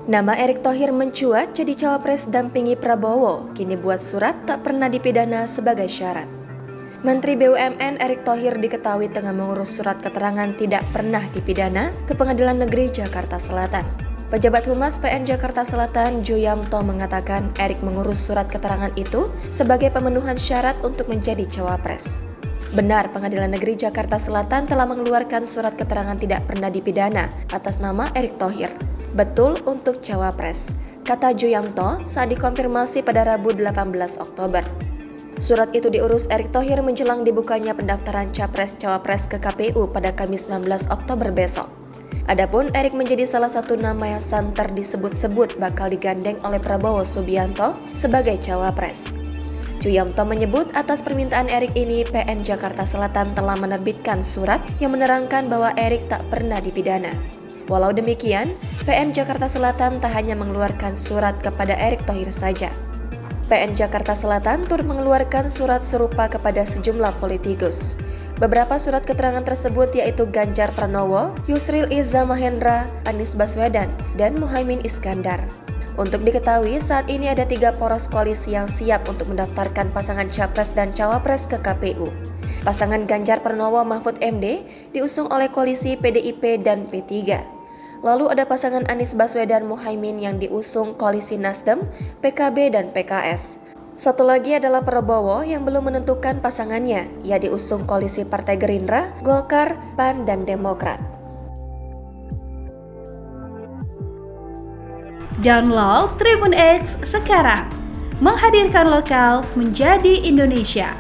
Nama Erick Thohir mencuat jadi cawapres dampingi Prabowo, kini buat surat tak pernah dipidana sebagai syarat. Menteri BUMN Erick Thohir diketahui tengah mengurus surat keterangan tidak pernah dipidana ke Pengadilan Negeri Jakarta Selatan. Pejabat Humas PN Jakarta Selatan, Joyamto, mengatakan Erick mengurus surat keterangan itu sebagai pemenuhan syarat untuk menjadi cawapres. Benar, Pengadilan Negeri Jakarta Selatan telah mengeluarkan surat keterangan tidak pernah dipidana atas nama Erick Thohir. Betul untuk cawapres, kata Joyamto saat dikonfirmasi pada Rabu 18 Oktober. Surat itu diurus Erick Thohir menjelang dibukanya pendaftaran Capres-Cawapres ke KPU pada Kamis 19 Oktober besok. Adapun Erick menjadi salah satu nama yang santer disebut-sebut bakal digandeng oleh Prabowo Subianto sebagai cawapres. Joyamto menyebut atas permintaan Erick ini, PN Jakarta Selatan telah menerbitkan surat yang menerangkan bahwa Erick tak pernah dipidana. Walau demikian, PN Jakarta Selatan tak hanya mengeluarkan surat kepada Erick Thohir saja. PN Jakarta Selatan turut mengeluarkan surat serupa kepada sejumlah politikus. Beberapa surat keterangan tersebut yaitu Ganjar Pranowo, Yusril Iza Mahendra, Anies Baswedan, dan Muhaimin Iskandar. Untuk diketahui, saat ini ada 3 poros koalisi yang siap untuk mendaftarkan pasangan Capres dan Cawapres ke KPU. Pasangan Ganjar Pranowo Mahfud MD diusung oleh koalisi PDIP dan P3. Lalu ada pasangan Anies Baswedan Muhaimin yang diusung koalisi Nasdem, PKB dan PKS. Satu lagi adalah Prabowo yang belum menentukan pasangannya. Ia diusung koalisi Partai Gerindra, Golkar, PAN dan Demokrat. Download Tribun X sekarang, menghadirkan lokal menjadi Indonesia.